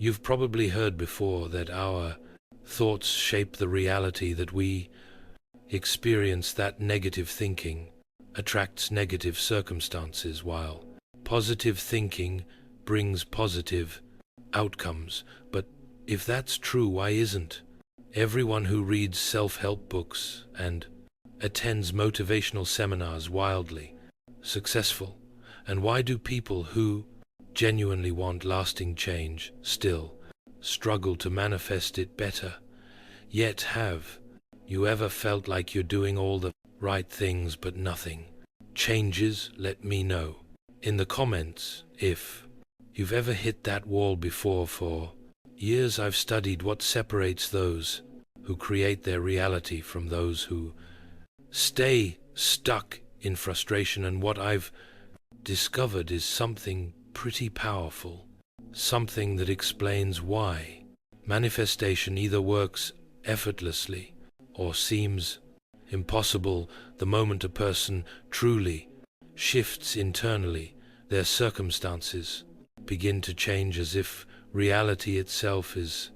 You've probably heard before that our thoughts shape the reality that we experience, that negative thinking attracts negative circumstances, while positive thinking brings positive outcomes. But if that's true, why isn't everyone who reads self-help books and attends motivational seminars wildly successful? And why do people who genuinely want lasting change still struggle to manifest it better? Yet have you ever felt like you're doing all the right things but nothing changes? Let me know in the comments if you've ever hit that wall before. For years I've studied what separates those who create their reality from those who stay stuck in frustration, and what I've discovered is something pretty powerful, something that explains why manifestation either works effortlessly or seems impossible the moment a person truly shifts internally. Their circumstances begin to change, as if reality itself is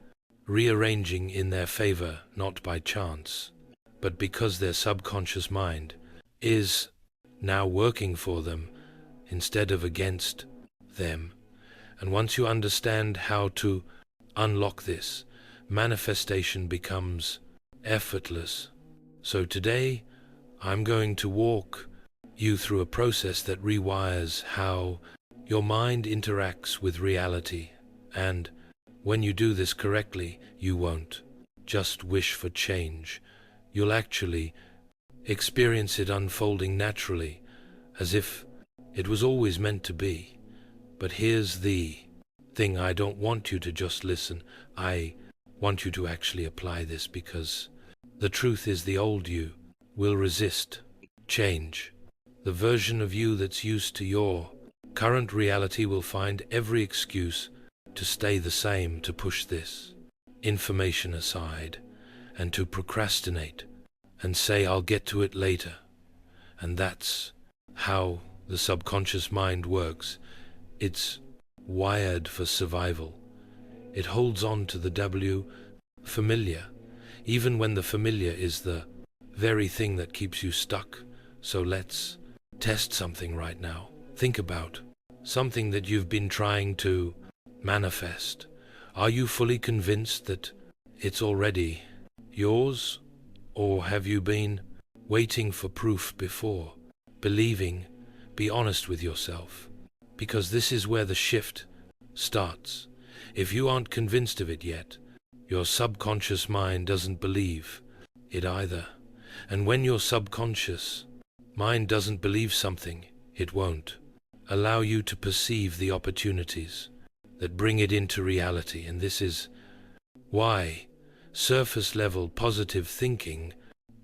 rearranging in their favor, not by chance, but because their subconscious mind is now working for them instead of against them. And once you understand how to unlock this, manifestation becomes effortless. So today, I'm going to walk you through a process that rewires how your mind interacts with reality. And when you do this correctly, you won't just wish for change. You'll actually experience it unfolding naturally, as if it was always meant to be. But here's the thing: I don't want you to just listen. I want you to actually apply this, because the truth is the old you will resist change. The version of you that's used to your current reality will find every excuse to stay the same, to push this information aside, and to procrastinate and say, I'll get to it later. And that's how the subconscious mind works. It's wired for survival. It holds on to the familiar, even when the familiar is the very thing that keeps you stuck. So let's test something right now. Think about something that you've been trying to manifest. Are you fully convinced that it's already yours, or have you been waiting for proof before believing? Be honest with yourself, because this is where the shift starts. If you aren't convinced of it yet, your subconscious mind doesn't believe it either. And when your subconscious mind doesn't believe something, it won't allow you to perceive the opportunities that bring it into reality. And this is why surface-level positive thinking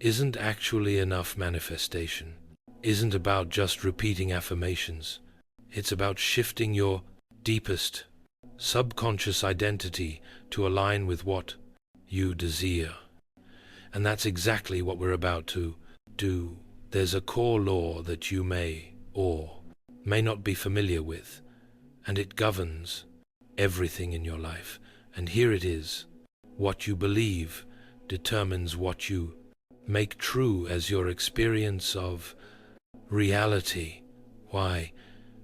isn't actually enough. Manifestation isn't about just repeating affirmations. It's about shifting your deepest subconscious identity to align with what you desire. And that's exactly what we're about to do. There's a core law that you may or may not be familiar with, and it governs everything in your life. And here it is: what you believe determines what you make true as your experience of reality. Why?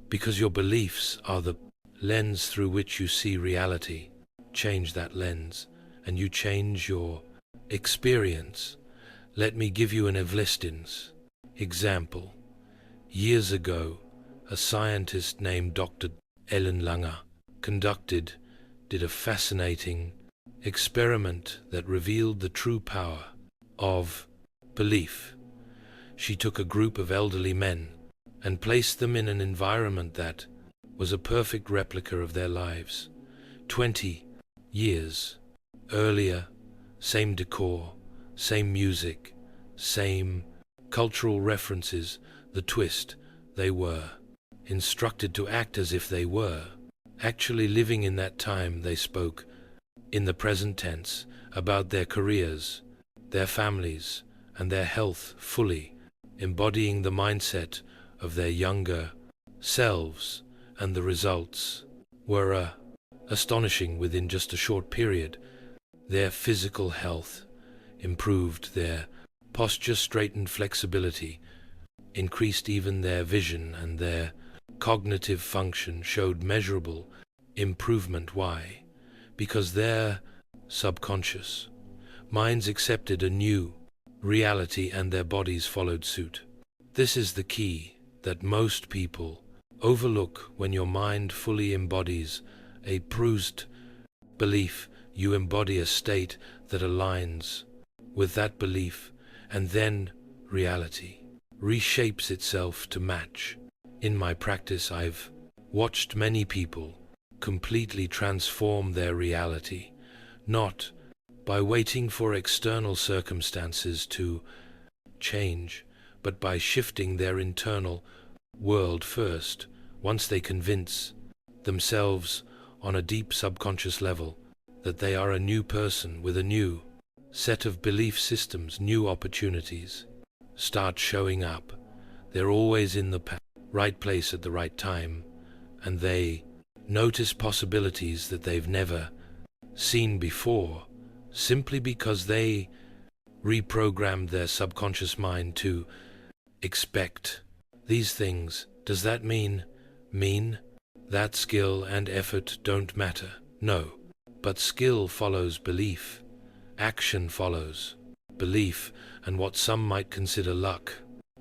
Because your beliefs are the lens through which you see reality. Change that lens, and you change your experience. Let me give you an Evlistin's example. Years ago, a scientist named Dr. Ellen Langer did a fascinating experiment that revealed the true power of belief. She took a group of elderly men and placed them in an environment that was a perfect replica of their lives. 20 years earlier, same decor, same music, same cultural references. The twist: they were instructed to act as if they were actually living in that time. They spoke in the present tense about their careers, their families, and their health, fully embodying the mindset of their younger selves. And the results were a astonishing within just a short period. Their physical health improved, their posture straightened, flexibility increased, even their vision and their cognitive function showed measurable improvement. Why? Because their subconscious minds accepted a new reality and their bodies followed suit. This is the key that most people overlook. When your mind fully embodies a bruised belief, you embody a state that aligns with that belief, and then reality reshapes itself to match. In my practice, I've watched many people completely transform their reality, not by waiting for external circumstances to change, but by shifting their internal world first. Once they convince themselves on a deep subconscious level that they are a new person with a new set of belief systems, new opportunities start showing up. They're always in the right place at the right time, and they notice possibilities that they've never seen before, simply because they reprogrammed their subconscious mind to expect these things. Does that mean that skill and effort don't matter? No, but skill follows belief, action follows belief, and what some might consider luck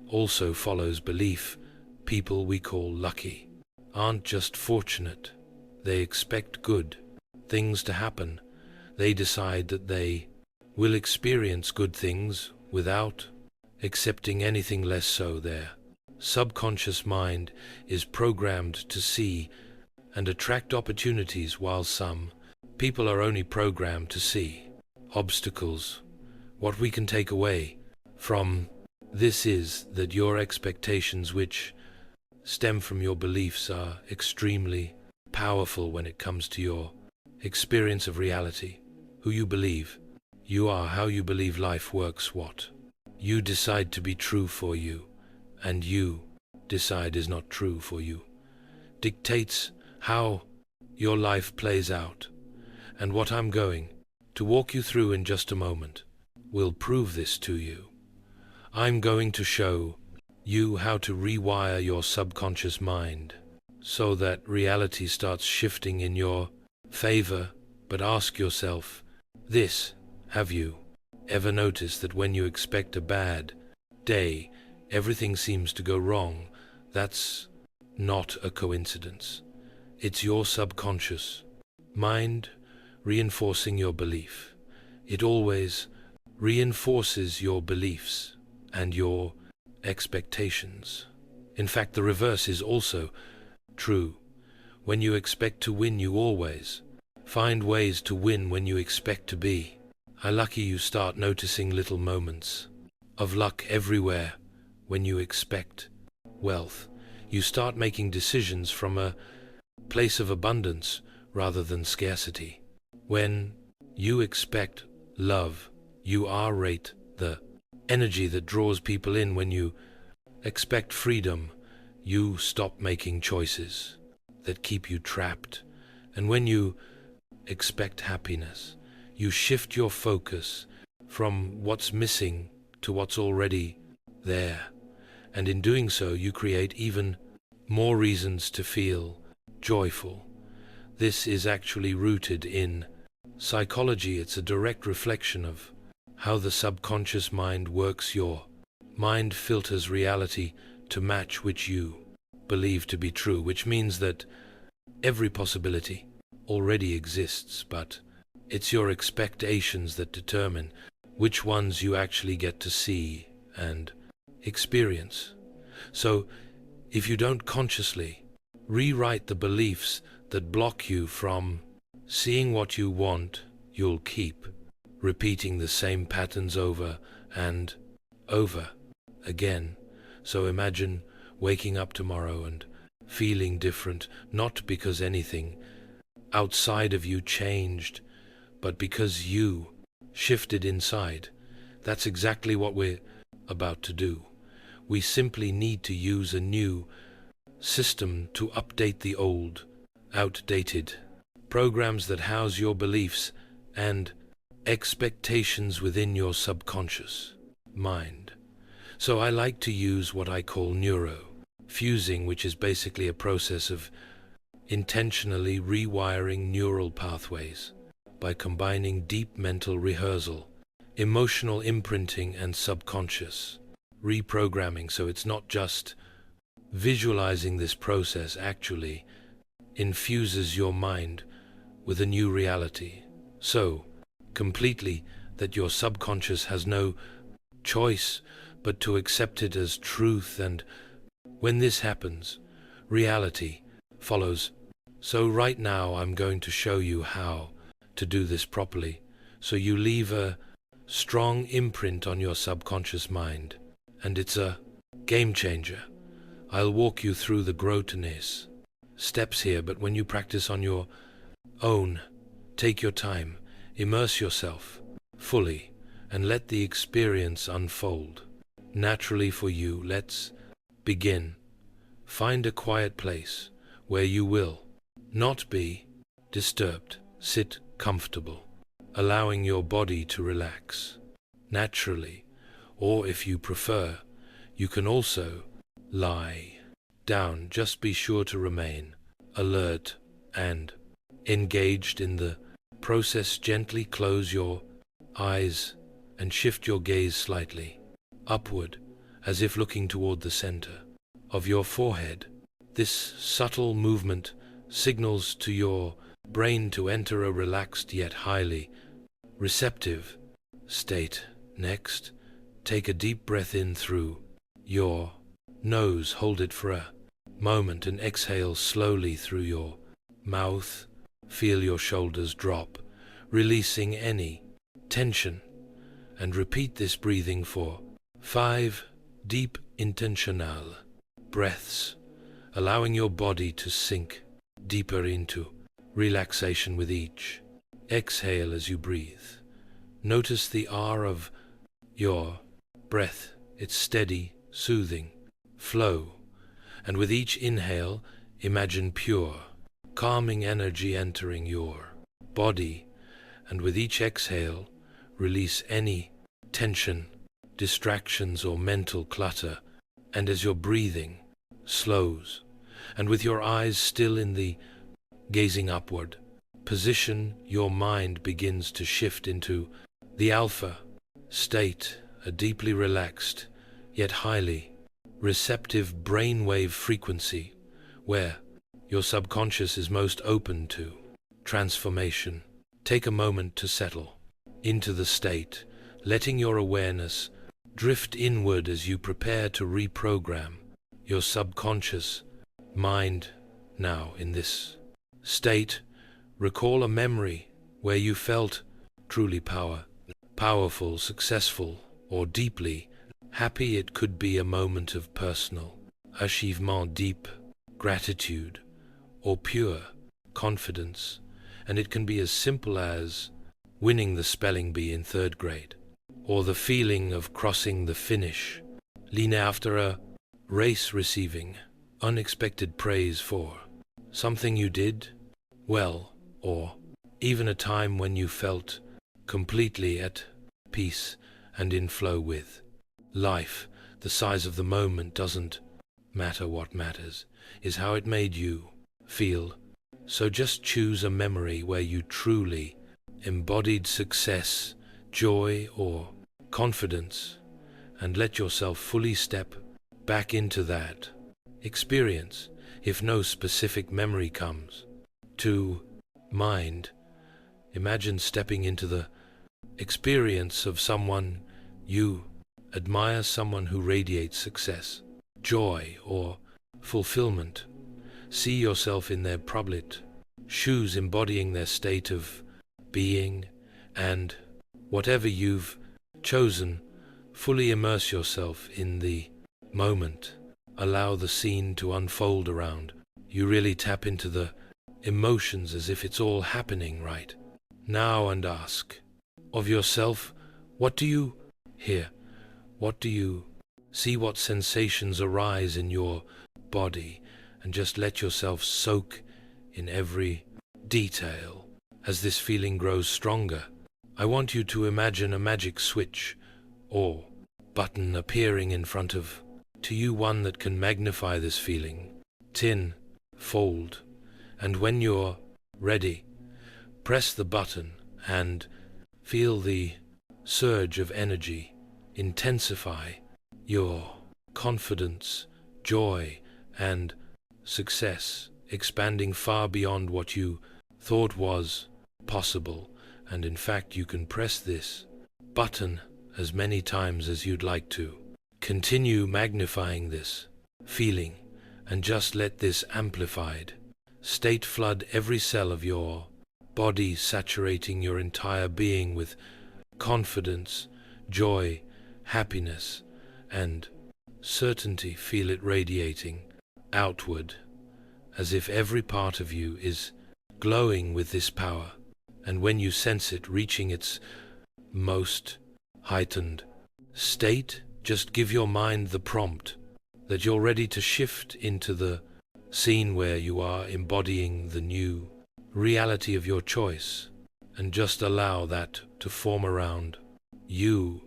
also follows belief. People we call lucky aren't just fortunate, they expect good things to happen. They decide that they will experience good things without accepting anything less. So their subconscious mind is programmed to see and attract opportunities, while some people are only programmed to see obstacles. What we can take away from this is that your expectations, which stem from your beliefs, are extremely powerful when it comes to your experience of reality. Who you believe you are, how you believe life works, what you decide to be true for you, and you decide is not true for you, dictates how your life plays out. And what I'm going to walk you through in just a moment will prove this to you. I'm going to show you how to rewire your subconscious mind so that reality starts shifting in your favor. But ask yourself this: have you ever noticed that when you expect a bad day, everything seems to go wrong? That's not a coincidence. It's your subconscious mind reinforcing your belief. It always reinforces your beliefs and your expectations. In fact, the reverse is also true. When you expect to win, you always find ways to win. When you expect to be lucky, you start noticing little moments of luck everywhere. When you expect wealth, you start making decisions from a place of abundance rather than scarcity. When you expect love, you rate the energy that draws people in. When you expect freedom, you stop making choices that keep you trapped. And when you expect happiness, you shift your focus from what's missing to what's already there. And in doing so, you create even more reasons to feel joyful. This is actually rooted in psychology. It's a direct reflection of how the subconscious mind works. Your mind filters reality to match which you believe to be true, which means that every possibility already exists, but it's your expectations that determine which ones you actually get to see and experience. So, if you don't consciously rewrite the beliefs that block you from seeing what you want, you'll keep repeating the same patterns over and over again. So imagine waking up tomorrow and feeling different, not because anything outside of you changed, but because you shifted inside. That's exactly what we're about to do. We simply need to use a new system to update the old, outdated programs that house your beliefs and expectations within your subconscious mind. So I like to use what I call neuro fusing, which is basically a process of intentionally rewiring neural pathways by combining deep mental rehearsal, emotional imprinting, and subconscious reprogramming. So it's not just visualizing. This process actually infuses your mind with a new reality, so completely that your subconscious has no choice but to accept it as truth, and when this happens, reality follows. So right now I'm going to show you how to do this properly, so you leave a strong imprint on your subconscious mind, and it's a game changer. I'll walk you through the groteness steps here, but when you practice on your own, take your time, immerse yourself fully, and let the experience unfold naturally for you. Let's begin. Find a quiet place where you will not be disturbed. Sit comfortable, allowing your body to relax naturally, or if you prefer, you can also lie down. Just be sure to remain alert and engaged in the process. Gently close your eyes and shift your gaze slightly upward, as if looking toward the center of your forehead. This subtle movement signals to your brain to enter a relaxed yet highly receptive state. Next, take a deep breath in through your nose. Hold it for a moment and exhale slowly through your mouth. Feel your shoulders drop, releasing any tension, and repeat this breathing for 5 deep intentional breaths, allowing your body to sink deeper into relaxation with each exhale. As you breathe, notice the R of your breath, its steady, soothing flow, and with each inhale, imagine pure, calming energy entering your body, and with each exhale, release any tension, distractions, or mental clutter. And as your breathing slows, and with your eyes still in the gazing upward position, your mind begins to shift into the alpha state, a deeply relaxed yet highly receptive brainwave frequency where your subconscious is most open to transformation. Take a moment to settle into the state, letting your awareness drift inward as you prepare to reprogram your subconscious mind. Now, in this state, recall a memory where you felt truly powerful, successful, or deeply happy. It could be a moment of personal achievement, deep gratitude, or pure confidence, and it can be as simple as winning the spelling bee in 3rd grade, or the feeling of crossing the finish line after a race, receiving unexpected praise for something you did well, or even a time when you felt completely at peace and in flow with life. The size of the moment doesn't matter. What matters is how it made you feel. So just choose a memory where you truly embodied success, joy, or confidence, and let yourself fully step back into that experience. If no specific memory comes to mind, imagine stepping into the experience of someone you admire, someone who radiates success, joy, or fulfillment. See yourself in their probably shoes, embodying their state of being, and whatever you've chosen, fully immerse yourself in the moment. Allow the scene to unfold around you. Really tap into the emotions as if it's all happening right now, and ask of yourself, what do you hear? What do you see? What sensations arise in your body? And just let yourself soak in every detail. As this feeling grows stronger, I want you to imagine a magic switch or button appearing in front of you, one that can magnify this feeling, fold, and when you're ready, press the button and feel the surge of energy intensify your confidence, joy, and success, expanding far beyond what you thought was possible. And in fact, you can press this button as many times as you'd like to. Continue magnifying this feeling and just let this amplified state flood every cell of your body, saturating your entire being with confidence, joy, happiness, and certainty. Feel it radiating outward as if every part of you is glowing with this power. And when you sense it reaching its most heightened state, just give your mind the prompt that you're ready to shift into the scene where you are embodying the new reality of your choice, and just allow that to form around you.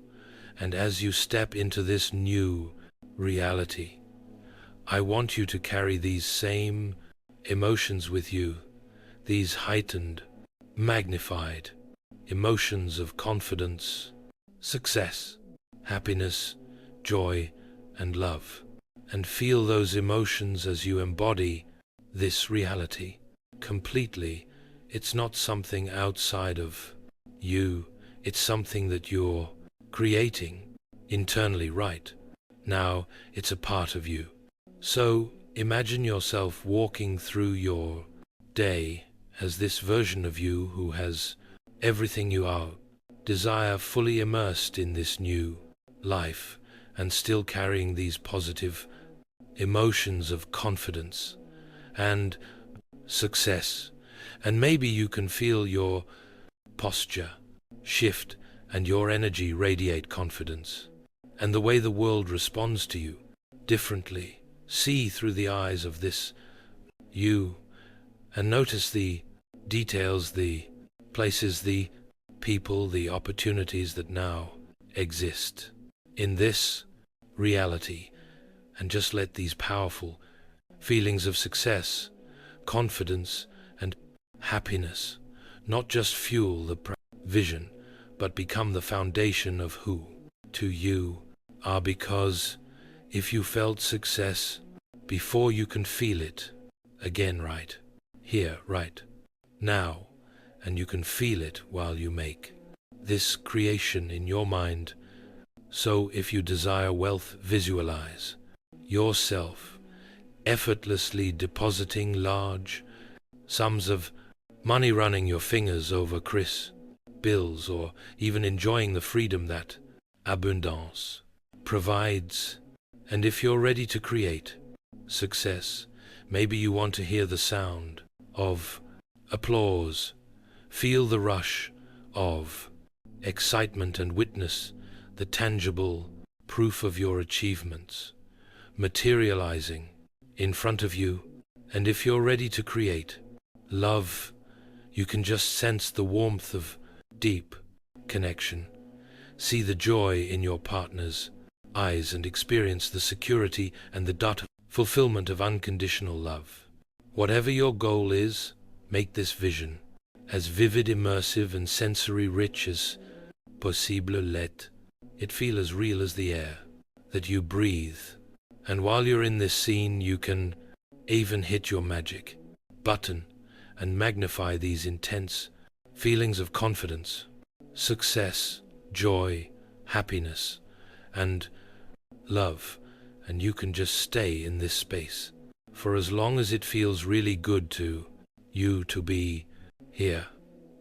And as you step into this new reality, I want you to carry these same emotions with you, these heightened, magnified emotions of confidence, success, happiness, joy, and love. And feel those emotions as you embody this reality completely. It's not something outside of you, it's something that you're creating internally right now. It's a part of you. So imagine yourself walking through your day as this version of you who has everything you are, desire, fully immersed in this new life, and still carrying these positive emotions of confidence and success. And maybe you can feel your posture shift and your energy radiate confidence, and the way the world responds to you differently. See through the eyes of this you and notice the details, the places, the people, the opportunities that now exist in this reality. And just let these powerful feelings of success, confidence, and happiness not just fuel the vision, but become the foundation of who you are. Because if you felt success before, you can feel it again right here, right now, and you can feel it while you make this creation in your mind. So if you desire wealth, visualize yourself effortlessly depositing large sums of money, running your fingers over bills, or even enjoying the freedom that abundance provides. And if you're ready to create success, maybe you want to hear the sound of applause, feel the rush of excitement, and witness the tangible proof of your achievements materializing in front of you. And if you're ready to create love, you can just sense the warmth of deep connection, see the joy in your partner's eyes, and experience the security and the fulfillment of unconditional love. Whatever your goal is, make this vision as vivid, immersive, and sensory rich as possible. Let it feel as real as the air that you breathe. And while you're in this scene, you can even hit your magic button and magnify these intense feelings of confidence, success, joy, happiness, and love. And you can just stay in this space for as long as it feels really good to you to be here,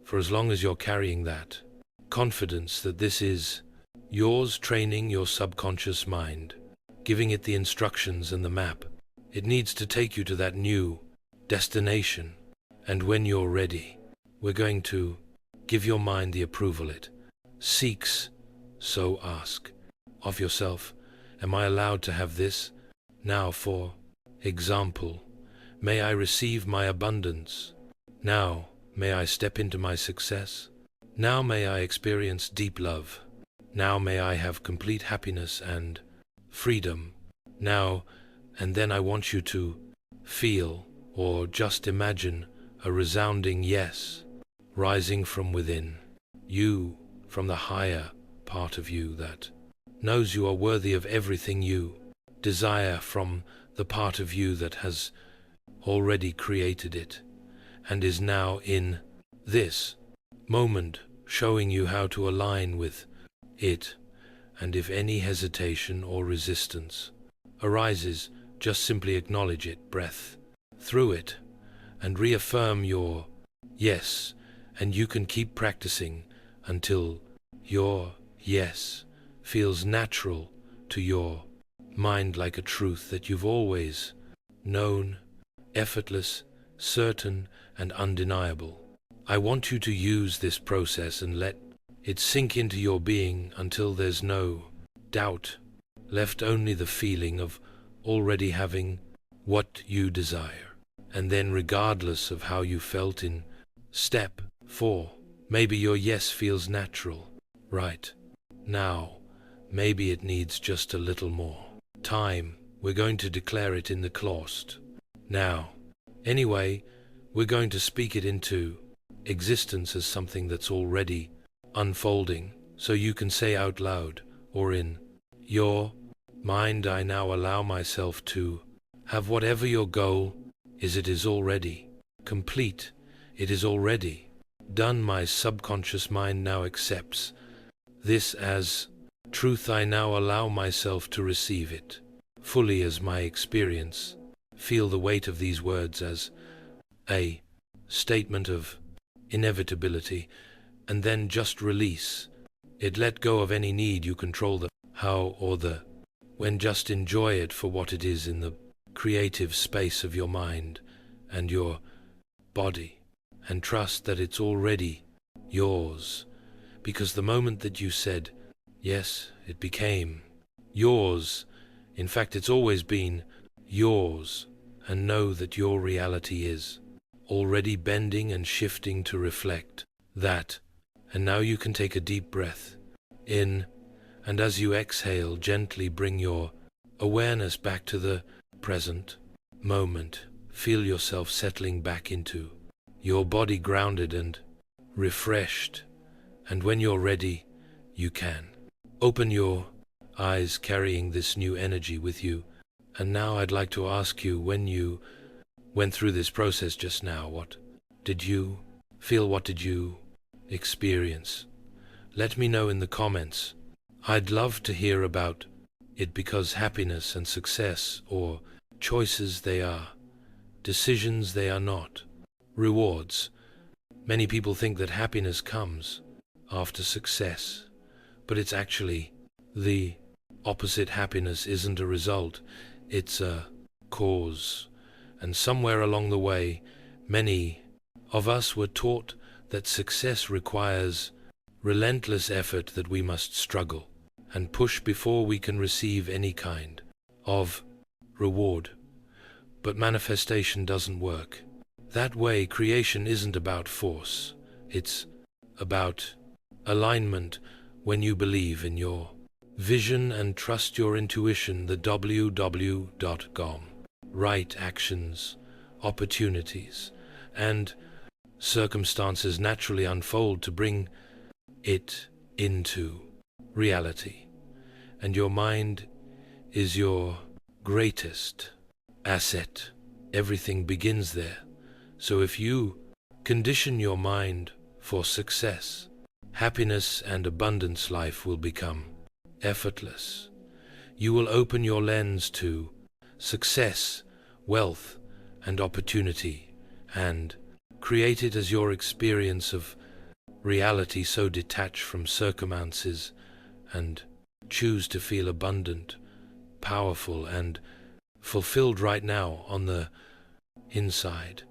for as long as you're carrying that confidence that this is yours, training your subconscious mind, giving it the instructions and the map it needs to take you to that new destination. And when you're ready, we're going to give your mind the approval it seeks. So ask of yourself, am I allowed to have this now? For example, may I receive my abundance now? may I step into my success. Now may I experience deep love. Now may I have complete happiness and freedom. Now, and then I want you to feel or just imagine a resounding yes rising from within you, from the higher part of you that knows you are worthy of everything you desire, from the part of you that has already created it and is now in this moment showing you how to align with it. And if any hesitation or resistance arises, just simply acknowledge it, breath through it, and reaffirm your yes, and you can keep practicing until your yes feels natural to your mind, like a truth that you've always known, effortless, certain, and undeniable. I want you to use this process and let it sink into your being until there's no doubt left, only the feeling of already having what you desire. And then, regardless of how you felt in step 4, maybe your yes feels natural right now. Maybe it needs just a little more time. We're going to declare it in the closet now. Anyway, we're going to speak it into existence as something that's already unfolding, so you can say out loud or in your mind, I now allow myself to have whatever your goal is. It is already complete. It is already done. My subconscious mind now accepts this as truth. I now allow myself to receive it fully as my experience. Feel the weight of these words as a statement of inevitability, and then just release it. Let go of any need. You control the how or the when. Just enjoy it for what it is in the creative space of your mind and your body, and trust that it's already yours, because the moment that you said yes, it became yours. In fact, it's always been yours. And know that your reality is already bending and shifting to reflect that. And now you can take a deep breath in, and as you exhale, gently bring your awareness back to the present moment. Feel yourself settling back into your body, grounded and refreshed. And when you're ready, you can open your eyes, carrying this new energy with you. And now I'd like to ask you, when you went through this process just now, what did you feel? What did you experience? Let me know in the comments. I'd love to hear about it, because happiness and success, or choices, they are decisions, they are not rewards. Many people think that happiness comes after success, but it's actually the opposite. Happiness isn't a result, it's a cause. And somewhere along the way, many of us were taught that success requires relentless effort, that we must struggle and push before we can receive any kind of reward. But manifestation doesn't work that way. Creation isn't about force, it's about alignment. When you believe in your vision and trust your intuition, the www.com, right actions, opportunities, and circumstances naturally unfold to bring it into reality. And your mind is your greatest asset. Everything begins there. So if you condition your mind for success, happiness and abundance, life will become effortless. You will open your lens to success, wealth, and opportunity, and create it as your experience of reality, so detach from circumstances and choose to feel abundant, powerful, and fulfilled right now on the inside.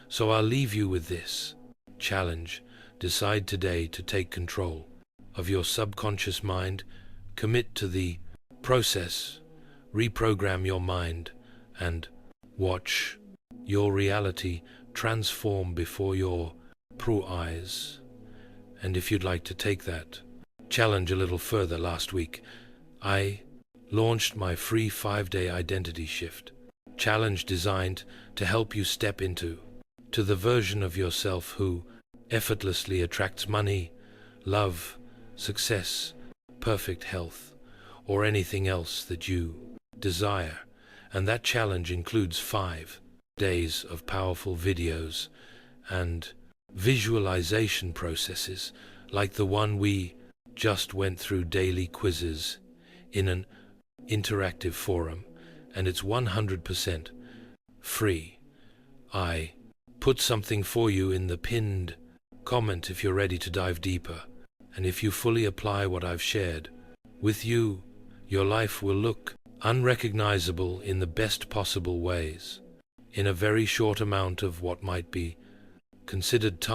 So I'll leave you with this challenge. Decide today to take control of your subconscious mind. Commit to the process. Reprogram your mind and watch your reality transform before your pro eyes. And if you'd like to take that challenge a little further, last week I launched my free 5-day identity shift challenge designed to help you step into the version of yourself who effortlessly attracts money, love, success, perfect health, or anything else that you desire. And that challenge includes 5 days of powerful videos and visualization processes like the one we just went through, daily quizzes in an interactive forum, and it's 100% free. I put something for you in the pinned comment if you're ready to dive deeper, and if you fully apply what I've shared with you, your life will look unrecognizable in the best possible ways in a very short amount of what might be considered time.